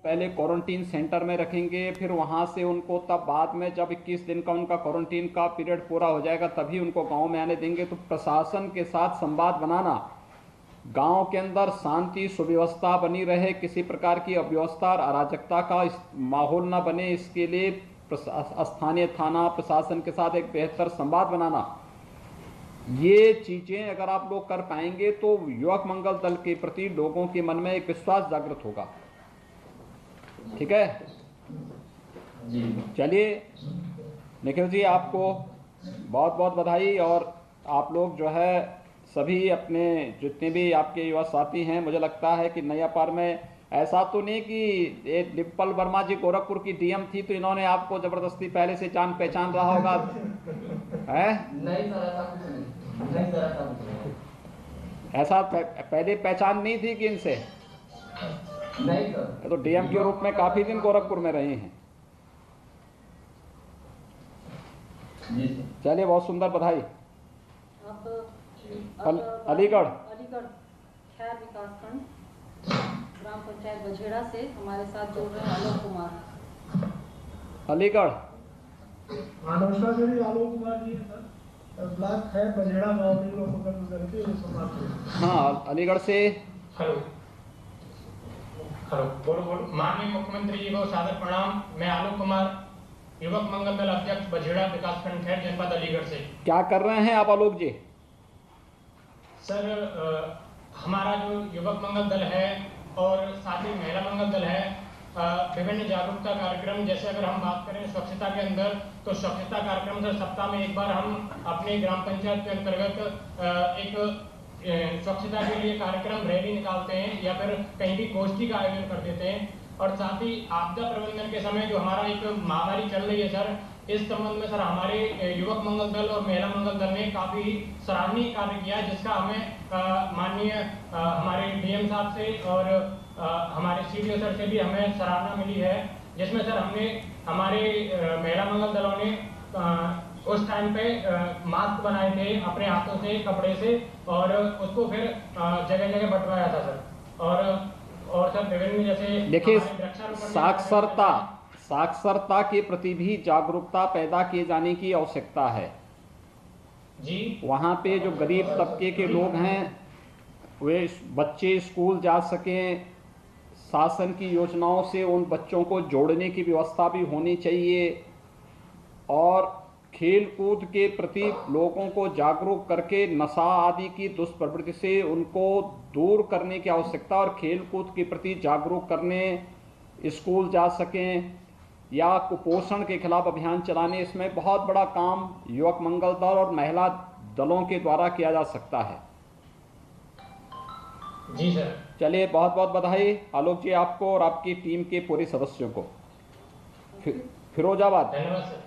पहले quarantine centre में रखेंगे, फिर वहाँ से उनको तब बाद में जब 21 दिन का उनका क्वारंटीन का पीरियड पूरा हो जाएगा तभी उनको गांव में आने देंगे। तो प्रशासन के साथ संवाद बनाना, गांव के अंदर शांति सुव्यवस्था बनी रहे, किसी प्रकार की अव्यवस्था और अराजकता का माहौल न बने, इसके लिए स्थानीय थाना प्रशासन के साथ एक बेहतर संवाद बनाना, ये चीजें अगर आप लोग कर पाएंगे तो युवक मंगल दल के प्रति लोगों के मन में एक विश्वास जागृत होगा। ठीक है, चलिए निखिल जी, आपको बहुत बहुत बधाई। और आप लोग जो है सभी अपने जितने भी आपके युवा साथी हैं, मुझे लगता है कि नया पार में ऐसा तो नहीं कि ये डिम्पल वर्मा जी गोरखपुर की डीएम थी तो इन्होंने आपको जबरदस्ती पहले से जान पहचान रहा होगा, है? नहीं सर, ऐसा पहले पहचान नहीं थी कि इनसे? नहीं सर। तो डीएम के रूप में काफी दिन गोरखपुर में रहे हैं। चलिए, बहुत सुंदर, बधाई। अलीगढ़ खैर विकासखंड ग्राम पंचायत बझेड़ा से हमारे साथ जुड़ रहे हैं आलोक कुमार। अलीगढ़। नमस्कार जी, आलोक कुमार जी सर, ब्लॉक है बझेड़ा गाँव। हाँ, अलीगढ़ से। हेलो हेलो, बोलो। माननीय मुख्यमंत्री जी को सादर प्रणाम। मैं आलोक कुमार, युवक मंगल दल अध्यक्ष बझेड़ा विकासखंड खैर जनपद अलीगढ़ से। क्या कर रहे हैं आप आलोक जी? सर, हमारा जो युवक मंगल दल है और साथ ही महिला मंगल दल है, विभिन्न जागरूकता कार्यक्रम, जैसे अगर हम बात करें स्वच्छता के अंदर, तो स्वच्छता कार्यक्रम सर सप्ताह में एक बार हम अपने ग्राम पंचायत के अंतर्गत एक स्वच्छता के लिए कार्यक्रम रैली निकालते हैं या फिर कहीं भी गोष्ठी का आयोजन कर देते हैं। और साथ ही आपदा प्रबंधन के समय जो हमारा एक महामारी चल रही है सर, इस संबंध में सर हमारे युवक मंगल दल और महिला मंगल दल ने काफी सराहनीय कार्य किया है, जिसका हमें माननीय हमारे डीएम साहब से और हमारे सीडीओ सर से भी हमें सराहना मिली है, जिसमें सर हमने हमारे महिला मंगल दलों ने उस टाइम पे मास्क बनाए थे अपने हाथों से, कपड़े से, और उसको फिर जगह जगह बंटवाया था सर। और सर विभिन्न जैसे देखिए, साक्षरता के प्रति भी जागरूकता पैदा किए जाने की आवश्यकता है जी। वहाँ पे जो गरीब तबके के लोग हैं वे बच्चे स्कूल जा सकें, शासन की योजनाओं से उन बच्चों को जोड़ने की व्यवस्था भी होनी चाहिए, और खेल कूद के प्रति लोगों को जागरूक करके नशा आदि की दुष्प्रवृत्ति से उनको दूर करने की आवश्यकता, और खेल कूद के प्रति जागरूक करने, स्कूल जा सकें या कुपोषण के खिलाफ अभियान चलाने, इसमें बहुत बड़ा काम युवक मंगल दल और महिला दलों के द्वारा किया जा सकता है। जी सर। चलिए, बहुत बहुत बधाई आलोक जी आपको और आपकी टीम के पूरे सदस्यों को। फिरोजाबाद। धन्यवाद सर।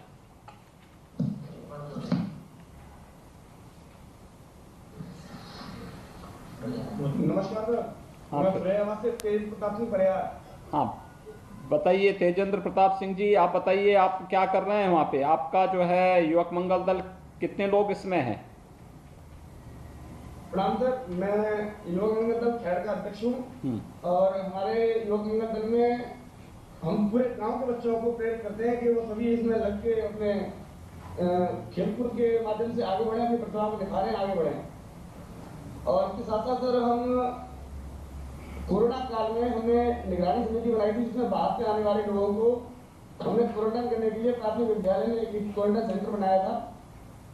नमस्कार सर। हाँ, मैं प्रयाग से तेज प्रताप सिंह प्रयाग। हाँ, बताइए तेजेंद्र प्रताप सिंह जी, आप बताइए आप क्या कर रहे हैं वहाँ पे? आपका जो है युवक मंगल दल, कितने लोग इसमें हैं? प्रणाम सर, मैं युवक मंगल दल खैर का अध्यक्ष हूँ, और हमारे युवक मंगल दल में हम पूरे गांव के बच्चों को प्रेरित करते हैं कि वो सभी इसमें लग के अपने खेलकूद के माध्यम से आगे बढ़े, अपनी प्रतिभा को दिखा रहे हैं, आगे बढ़े। और इसके साथ साथ सर हम कोरोना काल में हमने निगरानी समिति बनाई थी, जिसमें बाहर से आने वाले लोगों को हमने क्वारंटाइन करने के लिए प्राथमिक विद्यालय में एक क्वारंटाइन सेंटर बनाया था,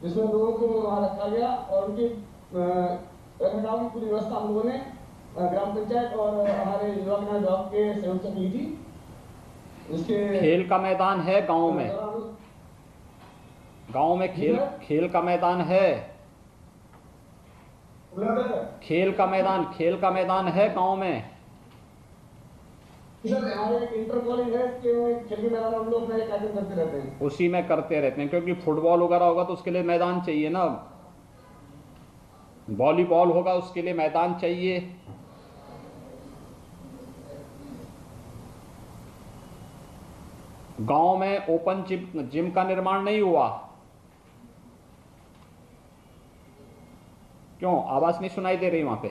जिसमें लोगों को वहाँ रखा गया, और उनकी रखरखाव की पूरी व्यवस्था हम लोगों ने ग्राम पंचायत और हमारे युवा कल्याण विभाग के सहयोग से की थी। उसके खेल का मैदान है गाँव में? गाँव में खेल का मैदान है? खेल का मैदान है गांव में? सर हमारे इंटर कॉलेज है, खेल के मैदान हम लोग कार्यक्रम करते रहते हैं। उसी में करते रहते हैं, क्योंकि फुटबॉल वगैरह होगा तो उसके लिए मैदान चाहिए ना, वॉलीबॉल होगा उसके लिए मैदान चाहिए। गांव में ओपन जिम का निर्माण नहीं हुआ? क्यों आवाज नहीं सुनाई दे रही वहां पे?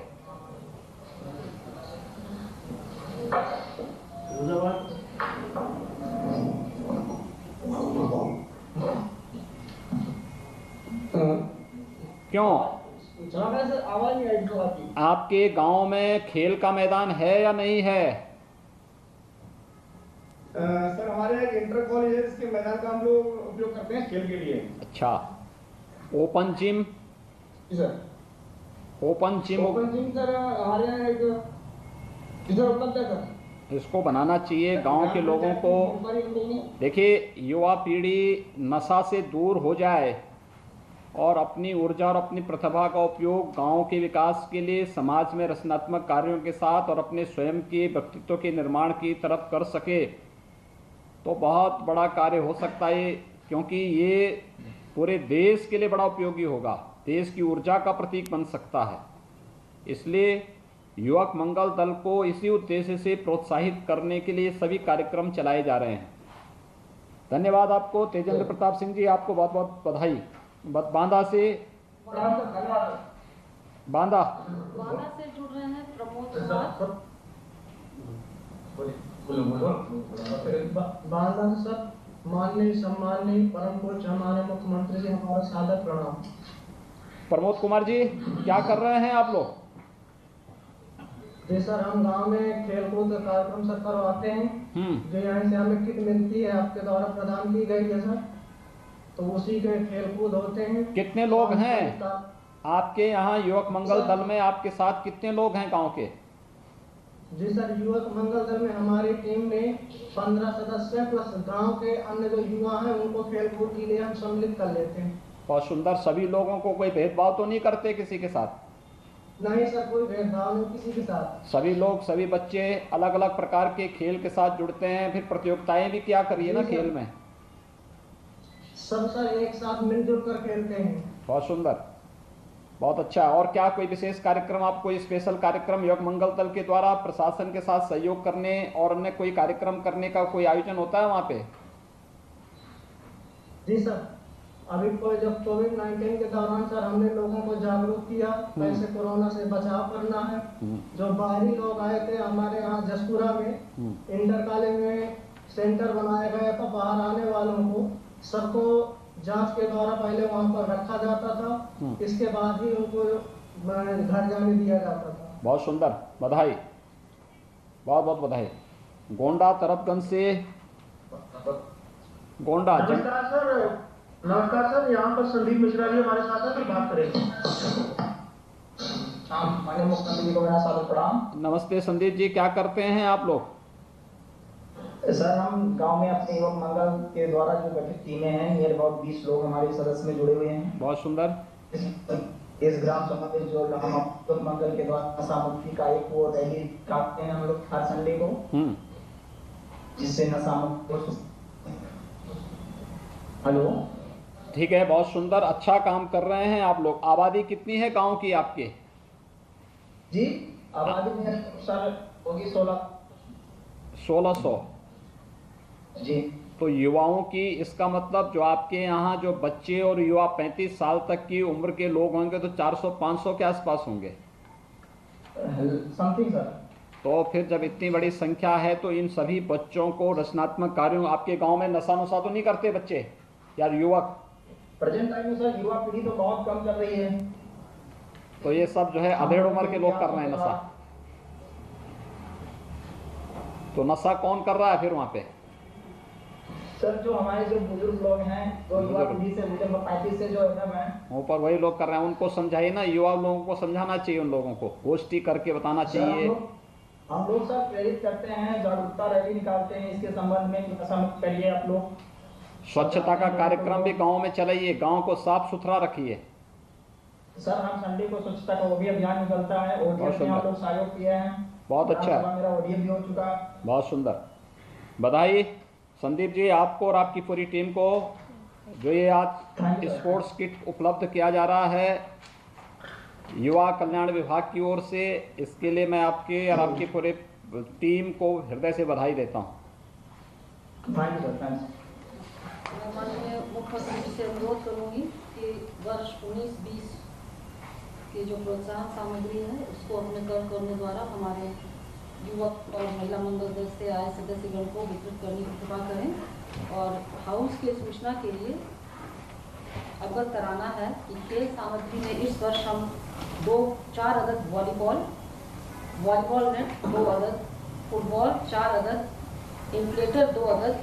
क्यों? सर आवाज नहीं आई आपकी। आपके गांव में खेल का मैदान है या नहीं है? सर हमारे यहाँ एक इंटर कॉलेज है जिसके मैदान का हम लोग उपयोग करते हैं खेल के लिए। अच्छा, ओपन जिम? जी सर। ओपन जिम सर हमारे यहाँ एक इधर उपलब्ध है सर। इसको बनाना चाहिए गांव के लोगों को। देखिए, युवा पीढ़ी नशा से दूर हो जाए और अपनी ऊर्जा और अपनी प्रतिभा का उपयोग गांव के विकास के लिए, समाज में रचनात्मक कार्यों के साथ और अपने स्वयं के व्यक्तित्व के निर्माण की तरफ कर सके तो बहुत बड़ा कार्य हो सकता है, क्योंकि ये पूरे देश के लिए बड़ा उपयोगी होगा, देश की ऊर्जा का प्रतीक बन सकता है। इसलिए युवक मंगल दल को इसी उद्देश्य से प्रोत्साहित करने के लिए सभी कार्यक्रम चलाए जा रहे हैं। धन्यवाद आपको तेजेंद्र प्रताप सिंह जी, आपको बहुत बहुत बधाई। बांदा से बांदा से जुड़ रहे हैं प्रमोद कुमार। बांदा सर, माननीय सम्माननीय परम पूज्य हमारे मुख्यमंत्री जी, हमारा सादर प्रणाम। प्रमोद कुमार जी, क्या कर रहे हैं आप लोग? जी सर, हम गांव में खेल कूद कार्यक्रम सर करवाते हैं। जो यहाँ से हमें किट मिलती है आपके द्वारा प्रदान की गई है सर, तो उसी के खेल कूद होते हैं। कितने लोग हैं आपके यहाँ युवक मंगल दल में? आपके साथ कितने लोग हैं गांव के? जी सर, युवक मंगल दल में हमारी टीम में 15 सदस्य प्लस गांव के अन्य जो युवा हैं उनको खेल कूद के लिए हम सम्मिलित कर लेते हैं। बहुत सुंदर। सभी लोगों को कोई भेदभाव तो नहीं करते किसी के साथ? नहीं सर, कोई भेदभाव नहीं किसी के साथ। सभी लोग, सभी बच्चे अलग अलग प्रकार के खेल के साथ जुड़ते हैं, फिर प्रतियोगिताएं भी क्या करिए ना खेल में। सब सर एक साथ मिलजुल कर खेलते हैं। बहुत सुंदर, बहुत अच्छा। और क्या कोई विशेष कार्यक्रम, आप कोई स्पेशल कार्यक्रम युवक मंगल दल के द्वारा प्रशासन के साथ सहयोग करने और अन्य कोई कार्यक्रम करने का कोई आयोजन होता है वहाँ पे? जी सर, अभी जब कोविड-19 के दौरान सर हमने लोगों को जागरूक किया कैसे कोरोना से बचाव करना है। जो बाहरी लोग आए थे हमारे यहाँ जसपुरा में इंटर कॉलेज में सेंटर बनाया गया था, बाहर आने वालों को सबको जांच के द्वारा पहले वहां पर रखा जाता था, इसके बाद ही उनको घर जाने दिया जाता था। बहुत सुंदर, बधाई, बहुत बहुत बधाई। गोंडा तरफगंज से गोंडा। नमस्कार सर, यहाँ पर संदीप मिश्रा जी हमारे साथ हैं, बात करेंगे। माननीय मुख्यमंत्री जी को मेरा सादर प्रणाम। नमस्ते संदीप जी, क्या करते हैं आप लोग? सर, हम गांव में अपने युवक मंगल के द्वारा जो गठित टीमें हैं, नियर अबाउट 20 लोग हमारे सदस्य में जुड़े हुए हैं। बहुत सुंदर। इस ग्राम सभा में जो हम युवक मंगल के द्वारा नशा मुक्ति का एक वो रैली काटते हैं हम लोग हर संडे को, जिससे नशा मुक्त। हेलो, ठीक है, बहुत सुंदर, अच्छा काम कर रहे हैं आप लोग। आबादी कितनी है गांव की आपके? जी, आबादी में सर होगी 1600 जी। तो युवाओं की, इसका मतलब जो आपके यहाँ जो बच्चे और युवा 35 साल तक की उम्र के लोग होंगे तो 400-500 के आसपास होंगे समथिंग सर। तो फिर जब इतनी बड़ी संख्या है तो इन सभी बच्चों को रचनात्मक कार्यों, आपके गांव में नशा नुशा तो नहीं करते बच्चे यार, युवक? प्रेजेंट टाइम में सर युवा पीढ़ी तो बहुत कम कर रही है, तो ये सब जो है अधेड़ उम्र के लोग कर रहे हैं नशा। तो नशा कौन कर रहा है फिर वहाँ पे? सर जो हमारे जो बुजुर्ग लोग हैं, तो युवा पीढ़ी से मुझे 35 से जो एकदम है ऊपर वही लोग कर रहे हैं। उनको समझाइए ना, युवा लोगों को समझाना चाहिए, उन लोगों को गोष्ठी करके बताना चाहिए। हम लोग सर प्रेरित करते हैं, जागरूकता रैली निकालते हैं इसके संबंध में कि नशा मुक्त करिए आप लोग। स्वच्छता का कार्यक्रम भी गांव में चलाइए, गांव को साफ सुथरा रखिए। सर हम संडे को स्वच्छता का वो भी अभियान निकलता है, ओडीएफ में हम लोग सहयोग किए हैं। बहुत अच्छा, मेरा ओडीएफ भी हो चुका है। बहुत सुंदर, बधाई संदीप जी आपको और आपकी पूरी टीम को। जो ये आज स्पोर्ट्स किट उपलब्ध किया जा रहा है युवा कल्याण विभाग की ओर से, इसके लिए मैं आपके और आपकी पूरे टीम को हृदय से बधाई देता हूँ। Thank you sir. माननीय मुख्यमंत्री से अनुरोध करूंगी कि वर्ष 19-20 की जो प्रोत्साहन सामग्री है उसको अपने कर करने द्वारा हमारे युवक और महिला मंगल दल से आए सदस्यगण को वितरित करने की कृपा करें। और हाउस के सूचना के लिए अवगत कराना है कि खेल सामग्री में इस वर्ष हम 4 अदद वॉलीबॉल नेट 2 अदद, फुटबॉल 4 अदद, इन्फ्लेटर 2 अदद,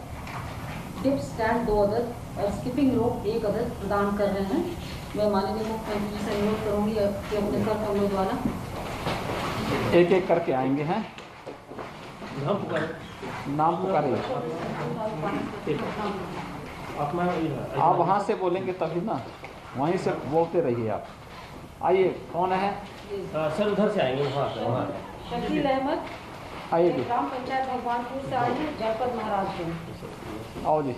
डिप स्टैंड 2 अदद और स्किपिंग रोप 1 अदद प्रदान कर रहे हैं। मैं माननीय मुख्यमंत्री जी से अनुरोध करूंगी कि अपने कर कमलों द्वारा एक एक करके आएंगे हैं। नाम पुकारिए। आप वहाँ से बोलेंगे तभी ना, वहीं से बोलते रहिए आप। आइए, कौन है? सर उधर से आएंगे, वहाँ से वहाँ शकील अहमद, आइए जी, ग्राम पंचायत भगवानपुर से आए हैं, जनपद महाराजगंज। आओ जी,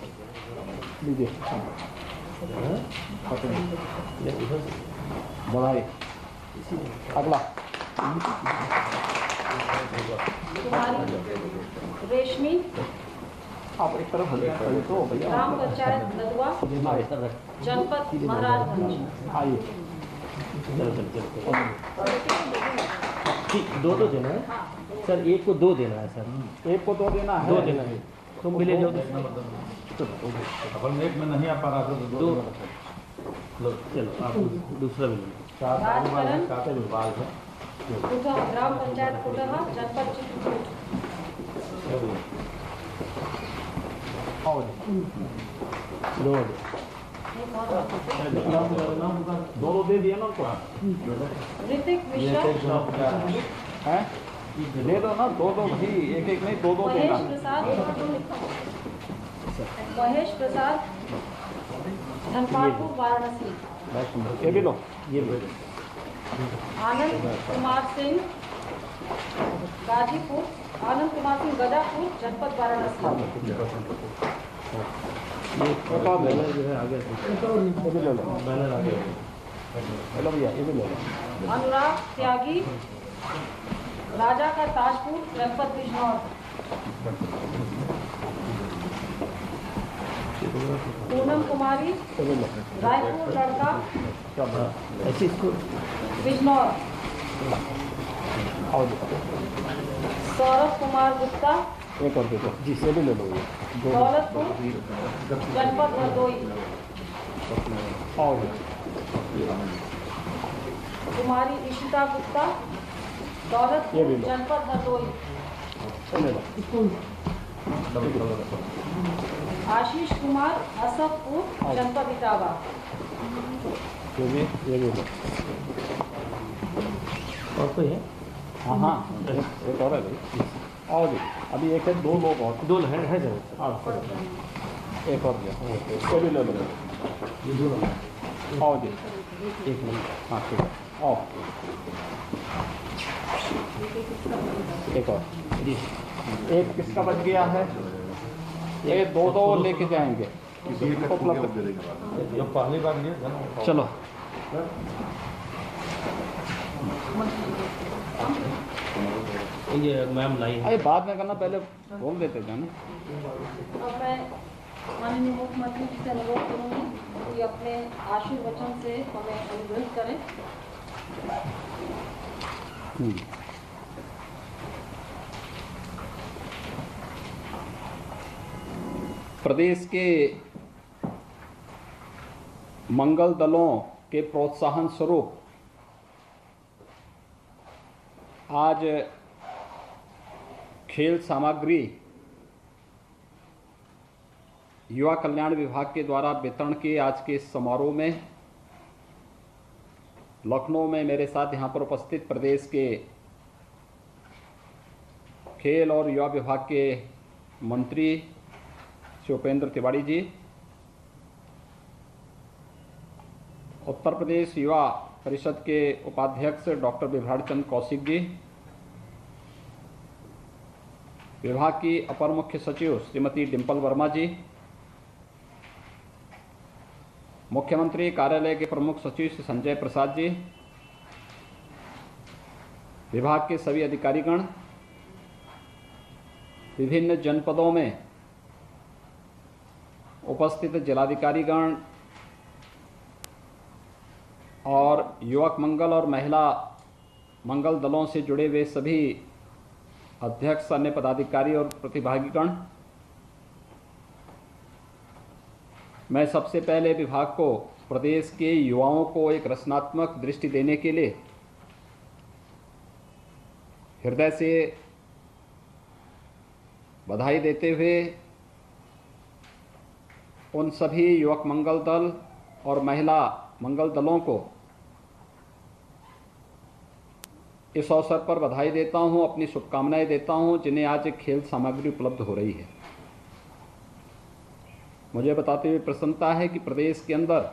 लीजिए बढ़ाइए। अगला कुमारी रेशमी, आप एक तरफ खड़े तो भैया। ग्राम पंचायत नदवा, जनपद महाराजगंज। आइए, ठीक, 2 देना है सर, एक को 2 देना है सर, एक को 2 देना है। 2 देना है, तुम भी ले जाओ। अपन एक में नहीं आ पा रहा था तो 2 लो, चलो आप दूसरा भी लो। राजकरण, विभाग है। कुटहा, ग्राम पंचायत कुटहा, जनपद चित्रकूट। आओ जी, 2 दोनों दे दिए ना उनको। ऋतिक मिश्रा, है दे दो ना, 2 भी, एक एक नहीं, 2 देना। महेश प्रसाद, धनपालपुर वाराणसी। ये भी लो, ये भी आनंद कुमार सिंह, गाजीपुर, आनंद कुमार सिंह गजापुर, जनपद वाराणसी। ये बैनर जो है आगे ये भी ले लो, बैनर आगे हेलो भैया, ये भी ले लो। अनुराग त्यागी, राजा का ताजपुर, जनपद बिजनौर। पूनम कुमारी, ये भी लो। रायपुर लड़का, ऐसे इसको बिजनौर। आओ जी, सौरभ कुमार गुप्ता, एक और दे दो जी, ये भी ले लो। ये दौलतपुर, जनपद हरदोई। आओ जी, कुमारी इशिता गुप्ता, ये दौलतपुर, भी लो। जनपद हरदोई। ये ले लो। आशीष कुमार, असफपुर, जनपद इटावा। ये भी लो। और कोई है? हाँ हाँ, एक और है भाई। आओ जी, अभी एक है, 2 लोग और। 2 है जरूर। हाँ, एक और दिया, ये भी ले लो। ये 2 आओ जी, एक मिनट। हाँ ठीक है, आओ। एक और जी, एक किसका बच गया है? ये 2 लेके जाएंगे। जो पहली बार लिए था ना, चलो, ये मैम लाई है। अरे बाद में करना, पहले बोल देते थे ना। अब मैं माननीय मुख्यमंत्री जी से अनुरोध करूंगी कि अपने आशीर्वचन से हमें अनुग्रहित करें। प्रदेश के मंगल दलों के प्रोत्साहन स्वरूप आज खेल सामग्री युवा कल्याण विभाग के द्वारा वितरण के आज के समारोह में लखनऊ में मेरे साथ यहाँ पर उपस्थित प्रदेश के खेल और युवा विभाग के मंत्री श्री उपेंद्र तिवारी जी, उत्तर प्रदेश युवा परिषद के उपाध्यक्ष डॉक्टर बिभ्राट चंद्र कौशिक जी, विभाग की अपर मुख्य सचिव श्रीमती डिम्पल वर्मा जी, मुख्यमंत्री कार्यालय के प्रमुख सचिव श्री संजय प्रसाद जी, विभाग के सभी अधिकारीगण, विभिन्न जनपदों में उपस्थित जिलाधिकारीगण और युवक मंगल और महिला मंगल दलों से जुड़े हुए सभी अध्यक्ष, अन्य पदाधिकारी और प्रतिभागीगण, मैं सबसे पहले विभाग को प्रदेश के युवाओं को एक रचनात्मक दृष्टि देने के लिए हृदय से बधाई देते हुए उन सभी युवक मंगल दल और महिला मंगल दलों को इस अवसर पर बधाई देता हूं, अपनी शुभकामनाएं देता हूं, जिन्हें आज एक खेल सामग्री उपलब्ध हो रही है। मुझे बताते हुए प्रसन्नता है कि प्रदेश के अंदर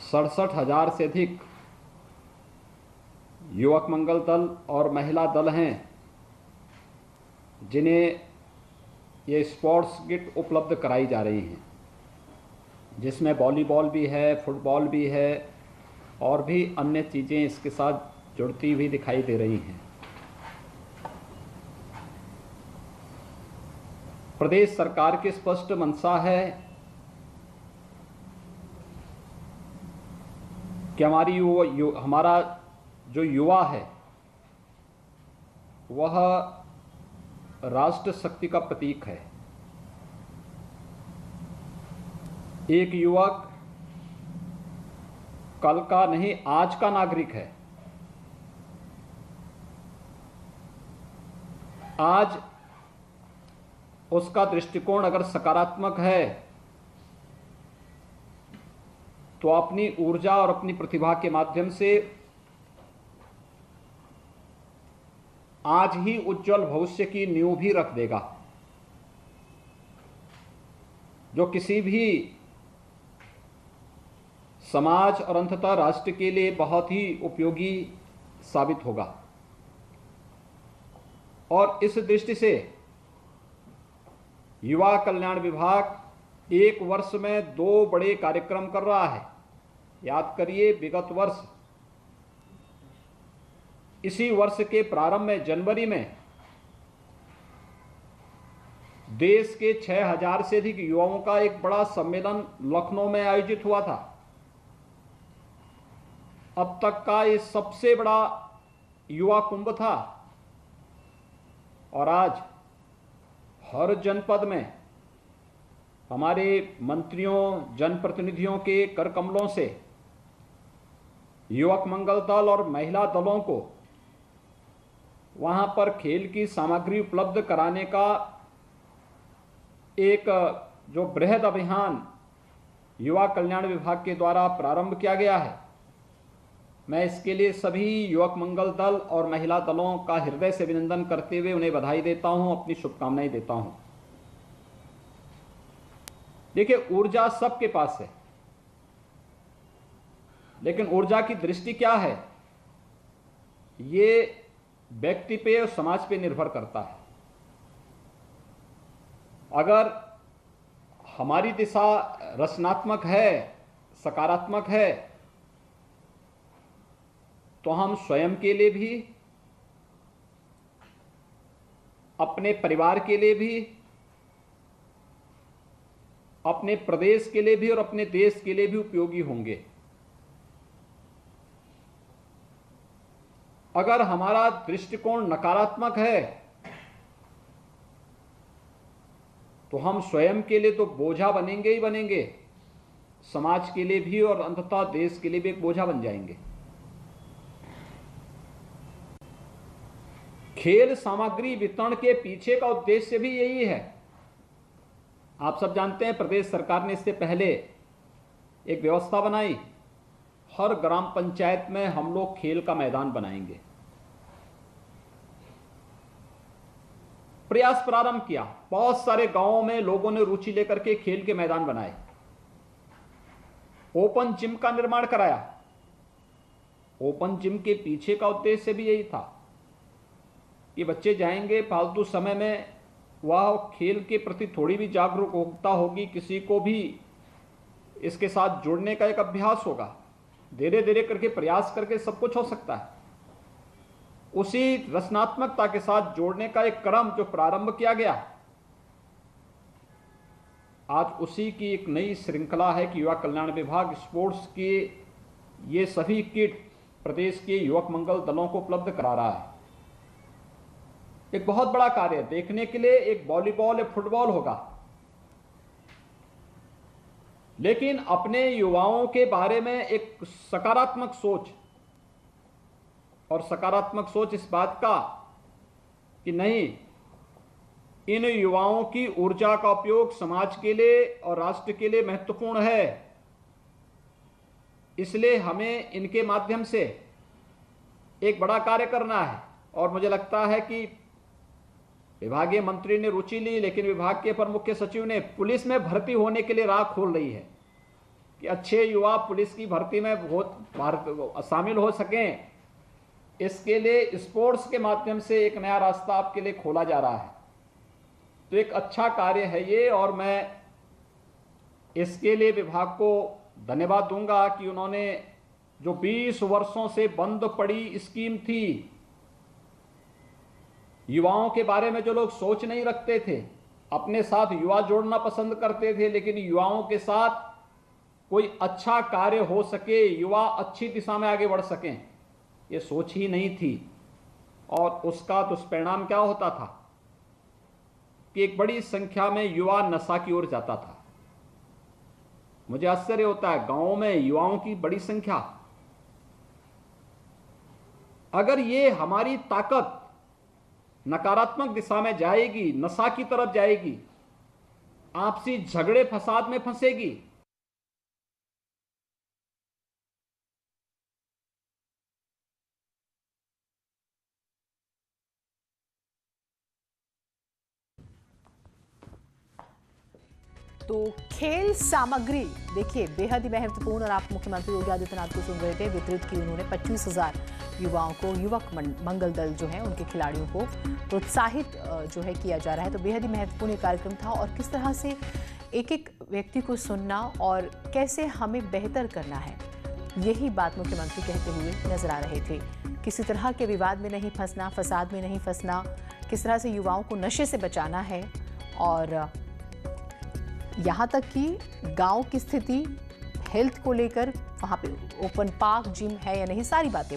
67,000 से अधिक युवक मंगल दल और महिला दल हैं जिन्हें ये स्पोर्ट्स किट उपलब्ध कराई जा रही हैं, जिसमें वॉलीबॉल भी है, फुटबॉल भी है और भी अन्य चीज़ें इसके साथ जुड़ती हुई दिखाई दे रही हैं। प्रदेश सरकार की स्पष्ट मंशा है कि हमारा जो युवा है वह राष्ट्र शक्ति का प्रतीक है। एक युवक कल का नहीं, आज का नागरिक है। आज उसका दृष्टिकोण अगर सकारात्मक है तो अपनी ऊर्जा और अपनी प्रतिभा के माध्यम से आज ही उज्जवल भविष्य की नींव भी रख देगा, जो किसी भी समाज और अंततः राष्ट्र के लिए बहुत ही उपयोगी साबित होगा। और इस दृष्टि से युवा कल्याण विभाग एक वर्ष में 2 बड़े कार्यक्रम कर रहा है। याद करिए, विगत वर्ष इसी वर्ष के प्रारंभ में जनवरी में देश के 6,000 से अधिक युवाओं का एक बड़ा सम्मेलन लखनऊ में आयोजित हुआ था। अब तक का ये सबसे बड़ा युवा कुंभ था और आज हर जनपद में हमारे मंत्रियों, जनप्रतिनिधियों के कर कमलों से युवक मंगल दल और महिला दलों को वहां पर खेल की सामग्री उपलब्ध कराने का एक जो बृहद अभियान युवा कल्याण विभाग के द्वारा प्रारंभ किया गया है, मैं इसके लिए सभी युवक मंगल दल और महिला दलों का हृदय से अभिनंदन करते हुए उन्हें बधाई देता हूं, अपनी शुभकामनाएं देता हूं। देखिए, ऊर्जा सबके पास है, लेकिन ऊर्जा की दृष्टि क्या है ये व्यक्ति पे और समाज पे निर्भर करता है। अगर हमारी दिशा रचनात्मक है, सकारात्मक है, तो हम स्वयं के लिए भी, अपने परिवार के लिए भी, अपने प्रदेश के लिए भी और अपने देश के लिए भी उपयोगी होंगे। अगर हमारा दृष्टिकोण नकारात्मक है तो हम स्वयं के लिए तो बोझा बनेंगे ही बनेंगे, समाज के लिए भी और अंततः देश के लिए भी एक बोझा बन जाएंगे। खेल सामग्री वितरण के पीछे का उद्देश्य भी यही है। आप सब जानते हैं, प्रदेश सरकार ने इससे पहले एक व्यवस्था बनाई, हर ग्राम पंचायत में हम लोग खेल का मैदान बनाएंगे। प्रयास प्रारंभ किया, बहुत सारे गांवों में लोगों ने रुचि लेकर के खेल के मैदान बनाए, ओपन जिम का निर्माण कराया। ओपन जिम के पीछे का उद्देश्य भी यही था कि बच्चे जाएंगे, फालतू समय में वह खेल के प्रति थोड़ी भी जागरूकता होगी, किसी को भी इसके साथ जुड़ने का एक अभ्यास होगा। धीरे धीरे करके प्रयास करके सब कुछ हो सकता है। उसी रचनात्मकता के साथ जोड़ने का एक क्रम जो प्रारंभ किया गया, आज उसी की एक नई श्रृंखला है कि युवा कल्याण विभाग स्पोर्ट्स के ये सभी किट प्रदेश के युवक मंगल दलों को उपलब्ध करा रहा है। एक बहुत बड़ा कार्य है। देखने के लिए एक वॉलीबॉल या फुटबॉल होगा, लेकिन अपने युवाओं के बारे में एक सकारात्मक सोच, और सकारात्मक सोच इस बात का कि नहीं, इन युवाओं की ऊर्जा का उपयोग समाज के लिए और राष्ट्र के लिए महत्वपूर्ण है, इसलिए हमें इनके माध्यम से एक बड़ा कार्य करना है। और मुझे लगता है कि विभागीय मंत्री ने रुचि ली, लेकिन विभाग के अपर मुख्य सचिव ने पुलिस में भर्ती होने के लिए राह खोल रही है कि अच्छे युवा पुलिस की भर्ती में शामिल हो सकें। इसके लिए स्पोर्ट्स के माध्यम से एक नया रास्ता आपके लिए खोला जा रहा है, तो एक अच्छा कार्य है ये, और मैं इसके लिए विभाग को धन्यवाद दूंगा कि उन्होंने जो 20 वर्षों से बंद पड़ी स्कीम थी, युवाओं के बारे में जो लोग सोच नहीं रखते थे, अपने साथ युवा जोड़ना पसंद करते थे, लेकिन युवाओं के साथ कोई अच्छा कार्य हो सके, युवा अच्छी दिशा में आगे बढ़ सकें, ये सोच ही नहीं थी। और उसका दुष्परिणाम क्या होता था कि एक बड़ी संख्या में युवा नशा की ओर जाता था। मुझे आश्चर्य होता है, गांवों में युवाओं की बड़ी संख्या। अगर ये हमारी ताकत नकारात्मक दिशा में जाएगी, नशा की तरफ जाएगी, आपसी झगड़े फसाद में फंसेगी, तो खेल सामग्री देखिए बेहद ही महत्वपूर्ण, और आप मुख्यमंत्री योगी आदित्यनाथ को सुन रहे थे, वितरित की उन्होंने 25,000 युवाओं को, युवक मंगल दल जो है उनके खिलाड़ियों को प्रोत्साहित जो है किया जा रहा है। तो बेहद ही महत्वपूर्ण कार्यक्रम था, और किस तरह से एक एक व्यक्ति को सुनना और कैसे हमें बेहतर करना है, यही बात मुख्यमंत्री कहते हुए नजर आ रहे थे। किसी तरह के विवाद में नहीं फंसना, फसाद में नहीं फंसना, किस तरह से युवाओं को नशे से बचाना है, और यहाँ तक कि गांव की स्थिति, हेल्थ को लेकर वहाँ पे ओपन पार्क, जिम है या नहीं, सारी बातें